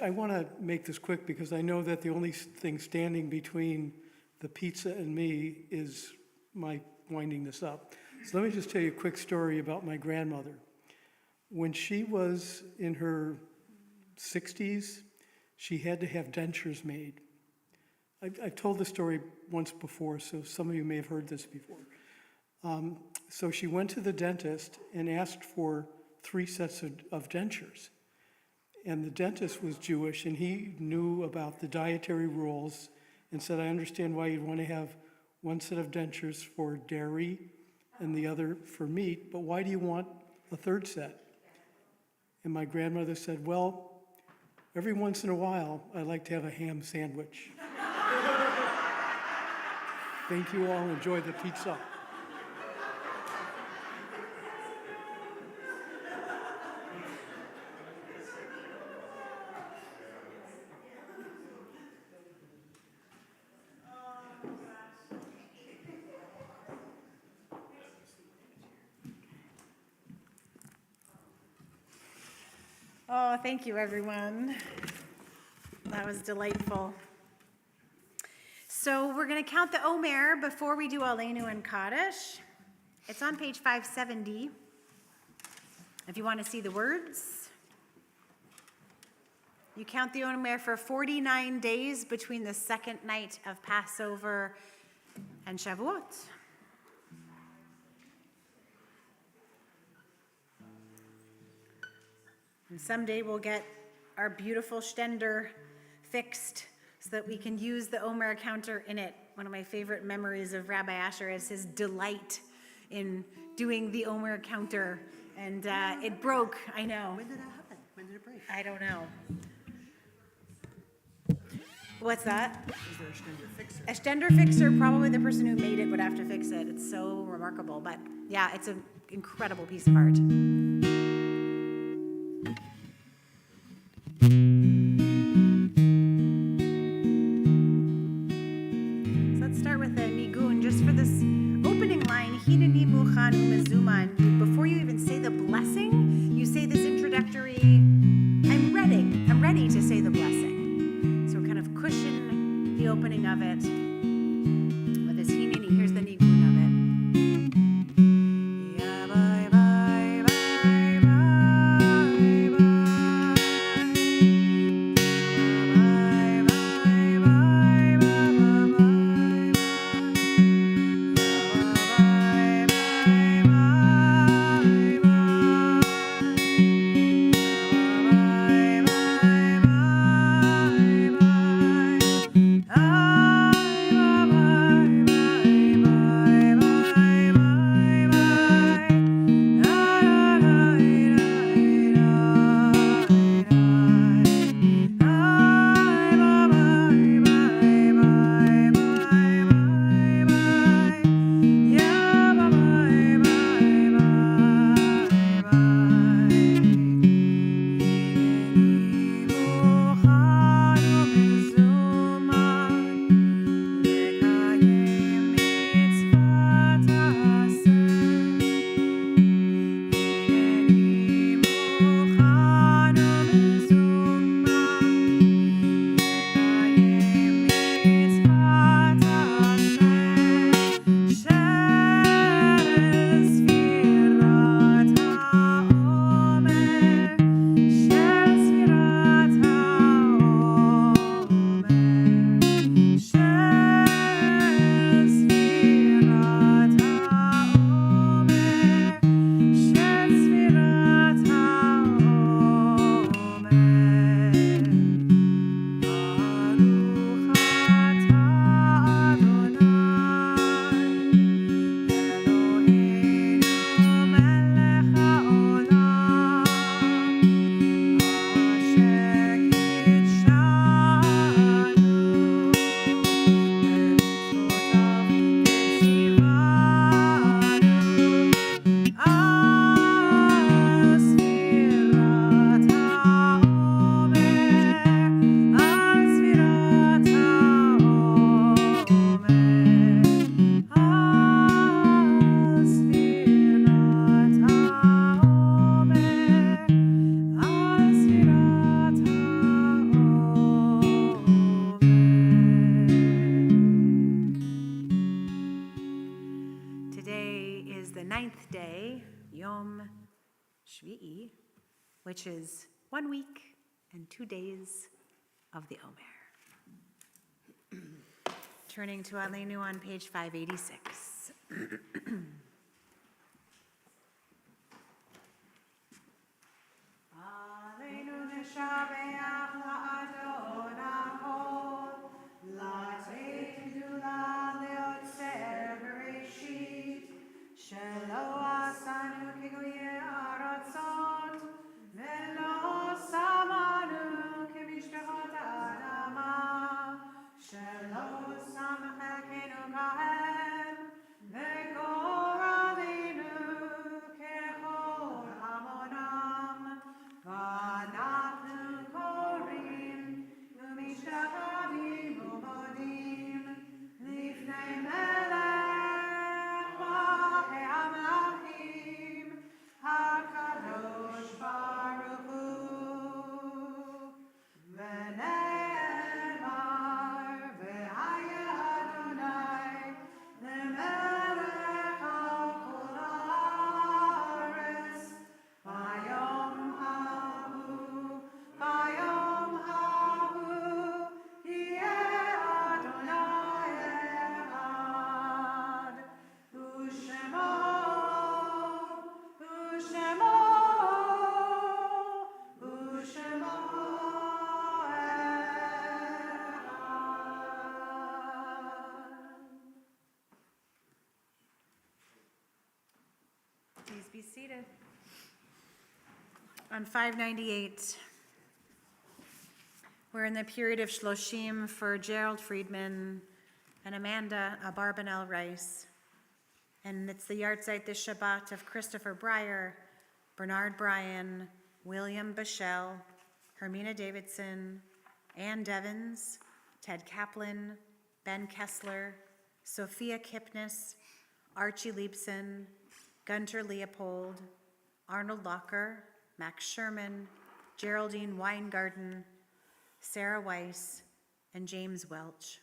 I want to make this quick because I know that the only thing standing between the pizza and me is my winding this up. So let me just tell you a quick story about my grandmother. When she was in her 60s, she had to have dentures made. I've told this story once before, so some of you may have heard this before. So she went to the dentist and asked for 3 sets of dentures. And the dentist was Jewish, and he knew about the dietary rules and said, I understand why you'd want to have 1 set of dentures for dairy and the other for meat, but why do you want a 3rd set? And my grandmother said, well, every once in a while, I like to have a ham sandwich. Thank you all. Enjoy the pizza. Oh, thank you, everyone. That was delightful. So we're going to count the Omer before we do Aleinu and Kaddish. It's on page 570. If you want to see the words. You count the Omer for 49 days between the second night of Passover and Shavuot. And someday we'll get our beautiful Stender fixed so that we can use the Omer counter in it. One of my favorite memories of Rabbi Asher is his delight in doing the Omer counter. And it broke, I know. When did that happen? When did it break? I don't know. What's that? Is there a Stender fixer? A Stender fixer, probably the person who made it would have to fix it. It's so remarkable. But yeah, it's an incredible piece of art. Before you even say the blessing, you say this introductory, I'm ready to say the blessing. So kind of cushion the opening of it with this hineni. Here's the nigun of it. Yeah, bye, bye, bye, bye, bye. Bye, bye, bye, bye, bye, bye. which is 1 week and 2 days of the Omer. Turning to Aleinu on page 586. Aleinu nishabeach la'adon ha'ol, la'tei gdula le'otzer bereshit, shelo asanu k'goyei aratzot, ve'lo samanu k'mishpachot ha'adama, shelo samchelkenu kahem, ve'kol aleinu kechol hamonam, ואנחנו קוראים ומשתחווים ומודים לפני מלך מלכי המלכים הקדוש ברוך הוא. ונאמר והיה אדוני למלך על כל הארץ ביום ההוא יהיה אדוני אחד, ושמו אחד. Please be seated. On 598, we're in the period of Shloshim for Gerald Friedman and Amanda Barbanel Rice. And it's the yahrzeit this Shabbat of Christopher Breyer, Bernard Bryan, William Bichelle, Hermina Davidson, Ann Devins, Ted Kaplan, Ben Kessler, Sophia Kipnis, Archie Liebson, Gunter Leopold, Arnold Locker, Max Sherman, Geraldine Weingarten, Sarah Weiss, and James Welch.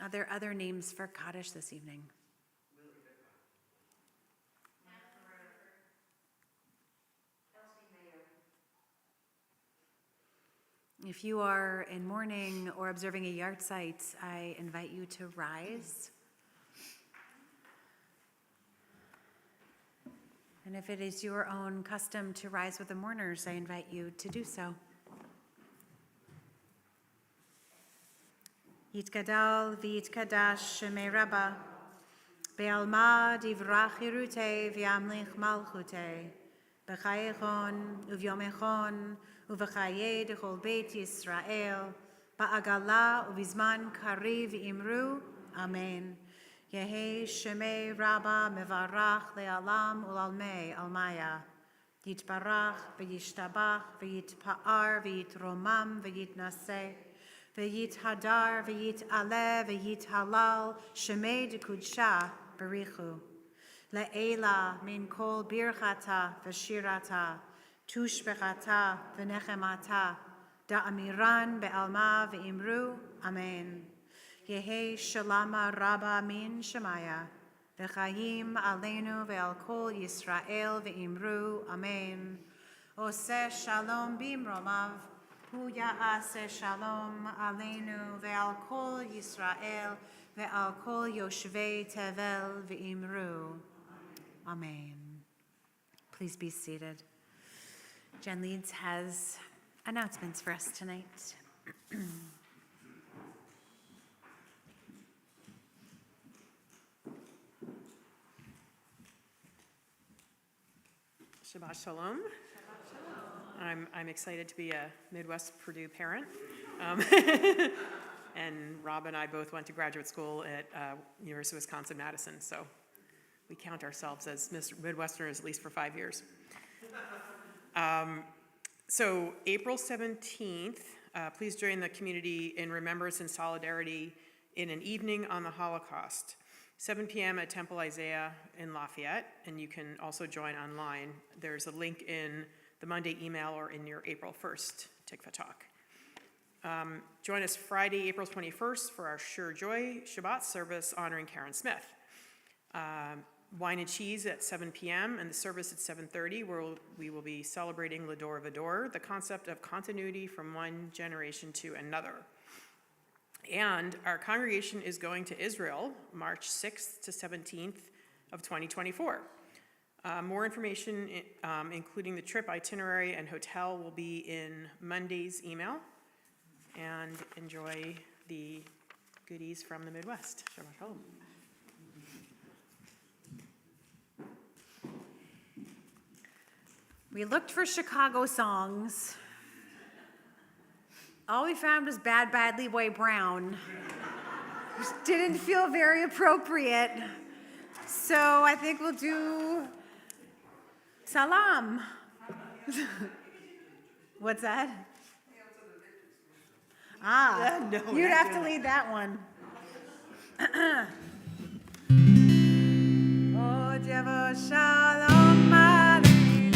Are there other names for Kaddish this evening? If you are in mourning or observing a yahrzeit, I invite you to rise. And if it is your own custom to rise with the mourners, I invite you to do so. Yitgadal v'yitkadash shemei Rabbah, be'alma divrach hirutei v'yamlich malchutei, b'chayechon uvyomechon uv'chayei dechol beit Yisrael, ba'agala uvizman kariv imru, Amen. Yehi Shemei Rabbah Mevarach Le'alam Ulalmei Almaya. Yitbarach v'yishtabach v'yitpa'ar v'yitromam v'yitnaseh v'yithadar v'yit'aleh v'yithalal Shemei D'Kudsha Barichu. Le'ela min kol birchata v'shirata tushbechata v'nechemata da'amiran be'alma v'imru. Amen. Yehi Shalama Rabba Min Shemaya, V'chayim Aleinu Ve'al Kol Yisrael Ve'imru, Amen. Oseh Shalom Bimromav, Hu Ya'aseh Shalom Aleinu Ve'al Kol Yisrael Ve'al Kol Yoshvei Tevel Ve'imru, Amen. Please be seated. Jen Leeds has announcements for us tonight. Shabbat Shalom. I'm excited to be a Midwest Purdue parent. And Rob and I both went to graduate school at University of Wisconsin-Madison, so we count ourselves as Midwesterners at least for 5 years. So April 17th, please join the community in remembrance and solidarity in an evening on the Holocaust. 7 p.m. at Temple Isaiah in Lafayette, and you can also join online. There's a link in the Monday email or in your April 1st Tikva talk. Join us Friday, April 21st for our Sure Joy Shabbat service honoring Karen Smith. Wine and cheese at 7 p.m. and the service at 7:30, where we will be celebrating L'Adore Vador, the concept of continuity from one generation to another. And our congregation is going to Israel, March 6th to 17th of 2024. More information, including the trip itinerary and hotel, will be in Monday's email. And enjoy the goodies from the Midwest. Shabbat shalom. We looked for Chicago songs. All we found was Bad Bad Leroy Brown, which didn't feel very appropriate. So I think we'll do Salam. What's that? Ah, No, you'd not have to doing lead that one. Oh, Devo Shalom Aleinu.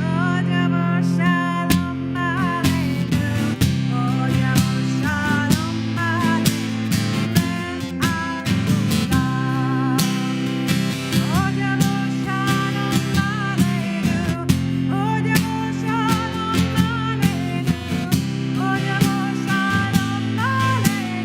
Oh, Devo Shalom Aleinu. Oh, Devo Shalom Aleinu. Oh, Devo Shalom Aleinu. Oh, Devo Shalom Aleinu. Oh, Devo Shalom Aleinu.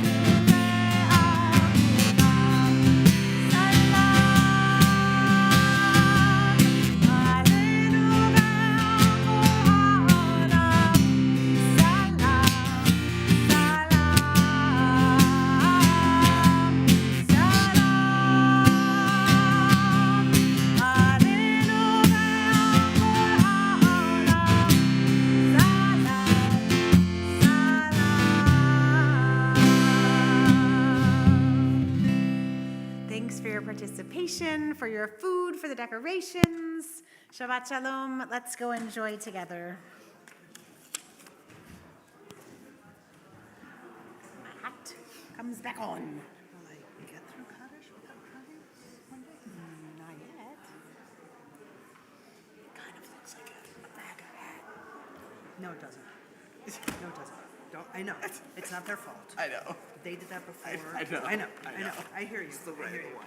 Thanks for your participation, for your food, for the decorations. Shabbat shalom. Let's go enjoy together. My hat comes back on. Will I get through Kaddish without crying one day? Not yet. Kind of looks like a bag of hat. No, it doesn't. No, it doesn't. Don't, I know, it's not their fault. I know. They did that before. I know. I know, I I know. know. I hear you. It's the I way hear of the you. wine.